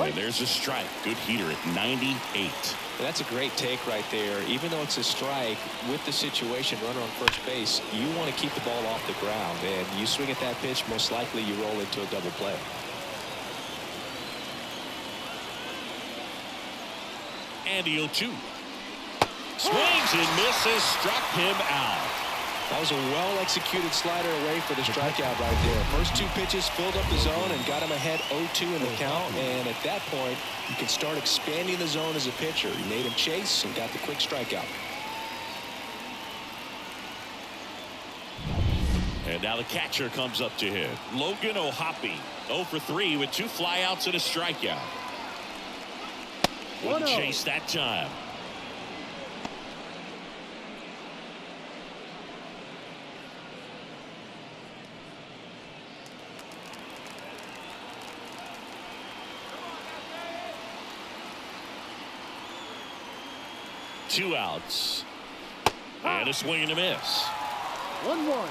And there's a strike. Good heater at 98. That's a great take right there. Even though it's a strike, with the situation, runner on first base, you want to keep the ball off the ground. And you swing at that pitch, most likely you roll into a double play. Andy 0-2. Swings and misses. Struck him out. That was a well-executed slider away for the strikeout right there. First 2 pitches filled up the zone and got him ahead 0-2 in the count. And at that point, you can start expanding the zone as a pitcher. He made him chase and got the quick strikeout. And now the catcher comes up to hit. Logan O'Hoppe, 0 for 3 with 2 flyouts and a strikeout. Wouldn't chase that time. Two outs. And a swing and a miss. 1-1.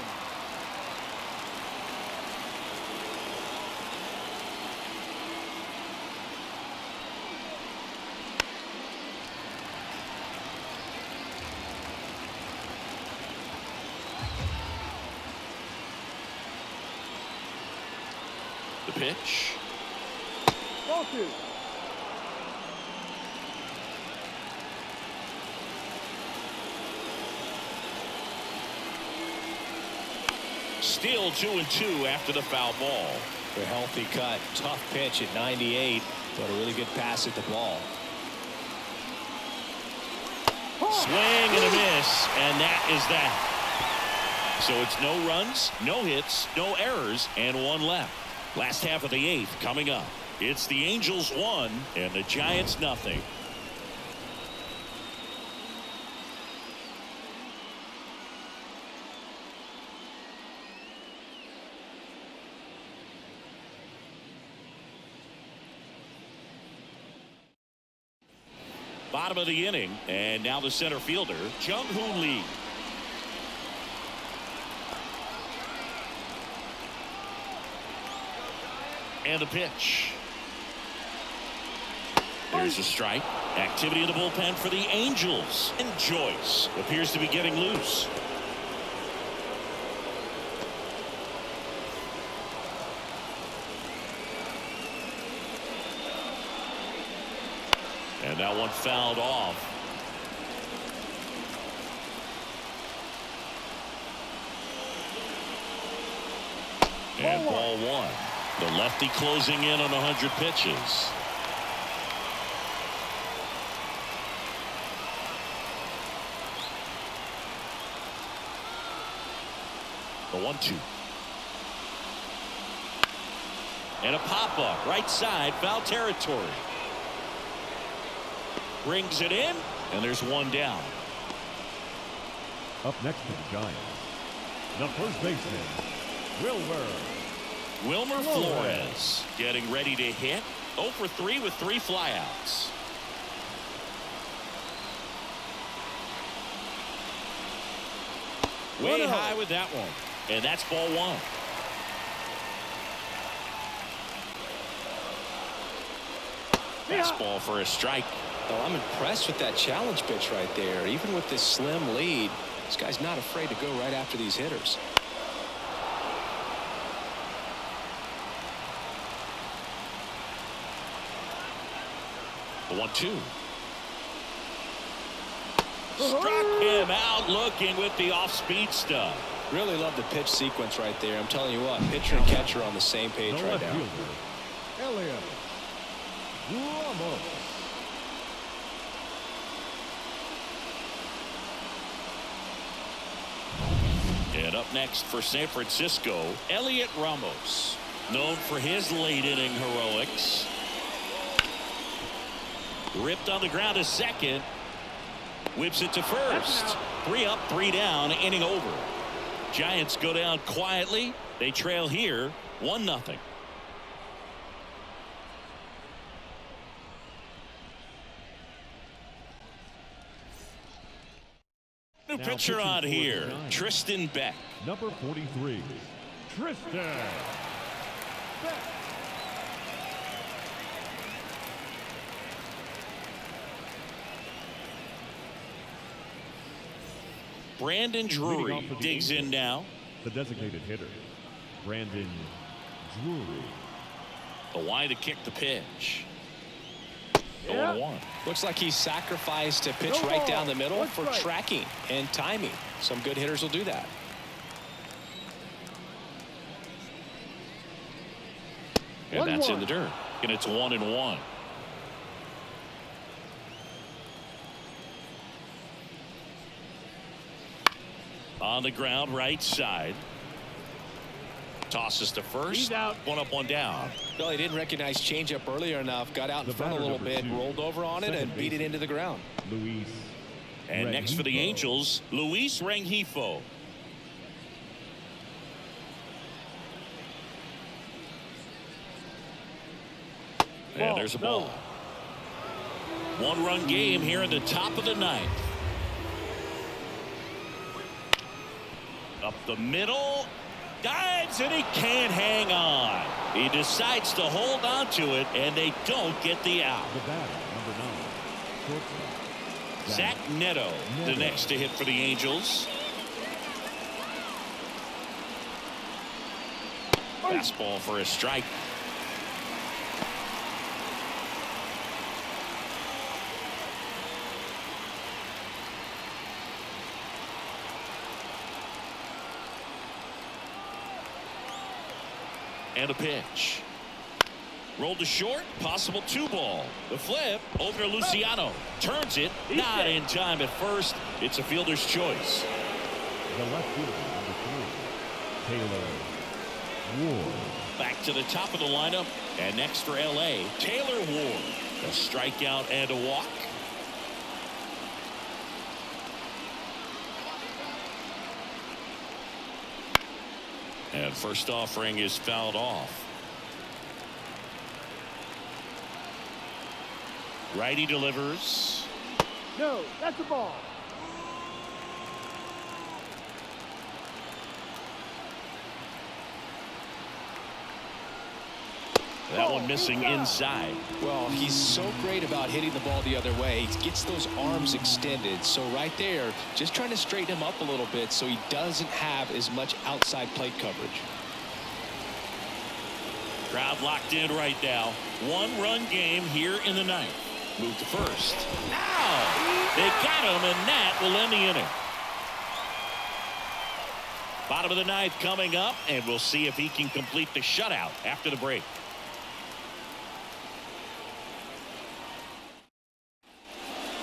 The pitch. Ball 2. Still 2-2 after the foul ball. A healthy cut. Tough pitch at 98, but a really good pass at the ball. Swing and a miss, and that is that. So it's no runs, no hits, no errors, and one left. Last half of the eighth coming up. It's the Angels 1 and the Giants nothing. Bottom of the inning, and now the center fielder, Jung-Hoo Lee. And the pitch. There's a strike. Activity in the bullpen for the Angels. And Joyce appears to be getting loose. And that one fouled off. And ball 1. The lefty closing in on 100 pitches. The 1-2. And a pop-up right side, foul territory. Brings it in, and there's one down. Up next to the Giants, the first baseman, Wilmer Flores getting ready to hit. 0 for 3 with 3 flyouts. Way high with that one. And that's ball 1. Fastball for a strike. Oh, I'm impressed with that challenge pitch right there. Even with this slim lead, this guy's not afraid to go right after these hitters. The 1-2. Struck him out looking with the off-speed stuff. Really love the pitch sequence right there. I'm telling you what, pitcher and catcher are on the same page the right left now. fielder, Elliot Ramos. And up next for San Francisco, Elliot Ramos, known for his late inning heroics. Ripped on the ground to second. Whips it to first. 3 up, 3 down, inning over. Giants go down quietly. They trail here 1-0. New Now pitcher pitching on for here, the Giants. Tristan Beck. Number 43, Tristan Beck. Brandon Leading off Drury for the digs in Angels, now. The designated hitter, Brandon Drury. The line to kick the pitch. 0-1. Looks like he sacrificed a pitch right down the middle for tracking and timing. Some good hitters will do that. And that's in the dirt. And it's 1-1. On the ground, right side. Tosses to first. He's out. 1 up, 1 down. Well, he didn't recognize changeup earlier enough. Got out in front a little bit, rolled over on it, and beat it into the ground. Luis. And next for the Rengifo. Angels, Luis Rengifo. And there's a ball. 1-run game here in the top of the 9th. Up the middle. Dives, and he can't hang on. He decides to hold on to it, and they don't get the out. The batter, number 9, shortstop. Zach Neto, the next to hit for the Angels. Fastball for a strike. And a pitch. Rolled to short, possible 2-ball. The flip, over to Luciano. Turns it, not in time at first. It's a fielder's choice. The left fielder, number 3, Taylor Ward. Back to the top of the lineup. And next for L.A., Taylor Ward. A strikeout and a walk. And first offering is fouled off. Righty delivers. No, that's a ball. That one missing inside. Well, he's so great about hitting the ball the other way. He gets those arms extended. So right there, just trying to straighten him up a little bit so he doesn't have as much outside plate coverage. Crowd locked in right now. 1-run game here in the ninth. Move to first. Now they got him, and that will end the inning. Bottom of the ninth coming up, and we'll see if he can complete the shutout after the break.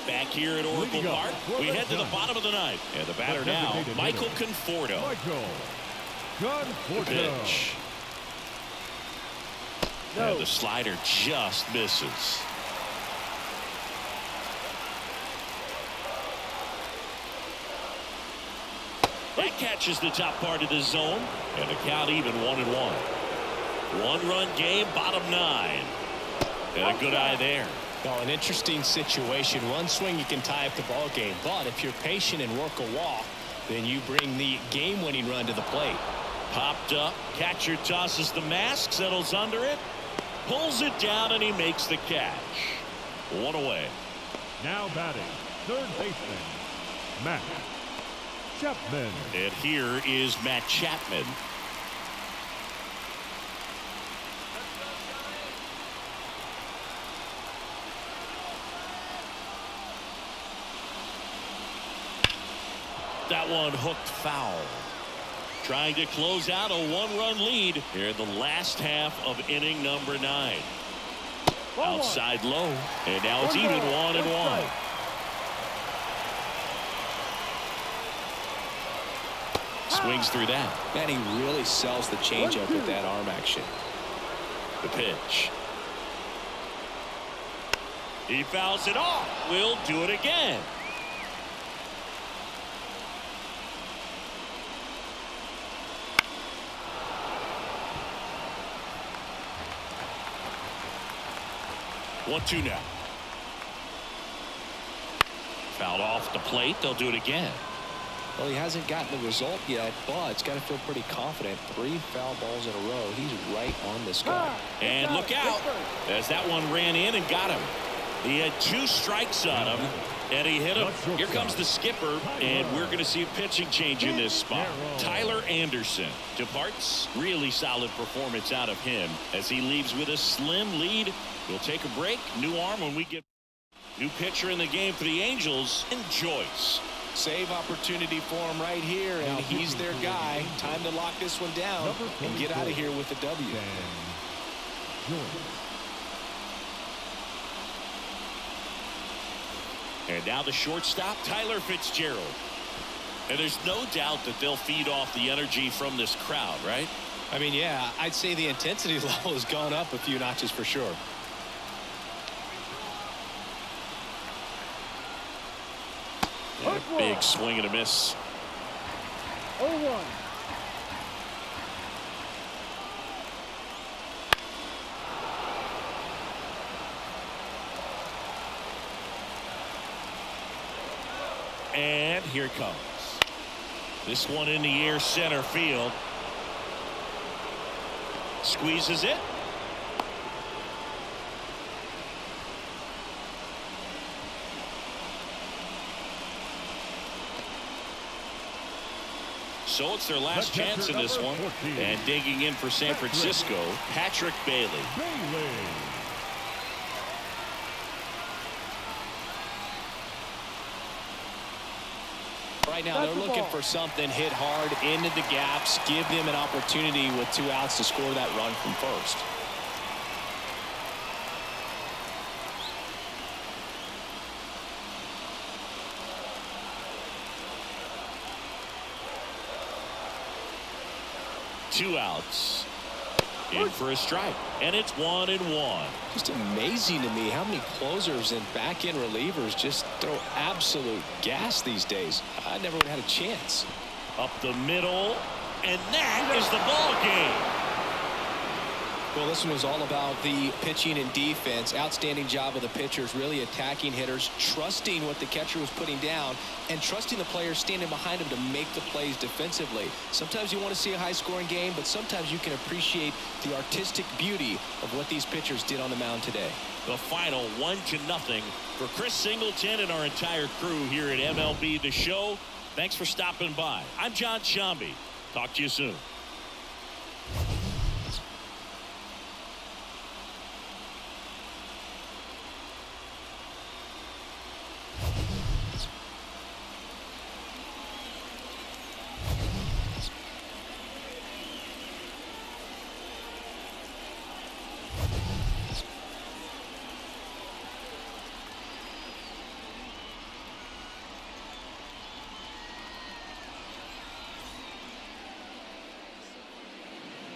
Back here at Oracle Park, we head to the bottom of the ninth. And the batter now, Michael Conforto. Pitch. No. And the slider just misses. That catches the top part of the zone, and the count even 1-1. 1-run game, bottom 9. And a good eye there. Well, an interesting situation. One swing, you can tie up the ball game. But if you're patient and work a walk, then you bring the game-winning run to the plate. Popped up. Catcher tosses the mask, settles under it, pulls it down, and he makes the catch. 1 away. Now batting, third baseman, Matt Chapman. And here is Matt Chapman. That one hooked foul. Trying to close out a 1-run lead here in the last half of inning number 9. Outside low, and now it's even 1-1. Swings through that. Man, he really sells the changeup with that arm action. The pitch. He fouls it off. We'll do it again. One, two now. Fouled off the plate. They'll do it again. Well, he hasn't gotten the result yet, but he's got to feel pretty confident. 3 foul balls in a row. He's right on this guy. And look out, as that one ran in and got him. He had 2 strikes on him, and he hit him. Here comes the skipper, and we're going to see a pitching change in this spot. Tyler Anderson departs. Really solid performance out of him as he leaves with a slim lead. We'll take a break. New arm when we get new pitcher in the game for the Angels, and Joyce. Save opportunity for him right here, and he's their guy. Time to lock this one down and get out of here with a W. And now the shortstop, Tyler Fitzgerald. And there's no doubt that they'll feed off the energy from this crowd, right? I mean, yeah, I'd say the intensity level has gone up a few notches for sure. Big swing and a miss. 0-1. And here it comes. This one in the air, center field. Squeezes it. So it's their last chance in this one. And digging in for San Francisco, Patrick Bailey. Right now, they're looking for something, hit hard into the gaps, give them an opportunity with 2 outs to score that run from first. Two outs. In for a strike. And it's 1-1. Just amazing to me how many closers and back-end relievers just throw absolute gas these days. I never would have had a chance. Up the middle. And that is the ball game. Well, this one was all about the pitching and defense. Outstanding job of the pitchers, really attacking hitters, trusting what the catcher was putting down, and trusting the players standing behind him to make the plays defensively. Sometimes you want to see a high-scoring game, but sometimes you can appreciate the artistic beauty of what these pitchers did on the mound today. The final 1-0 for Chris Singleton and our entire crew here at MLB The Show. Thanks for stopping by. I'm John Shambi. Talk to you soon.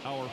Our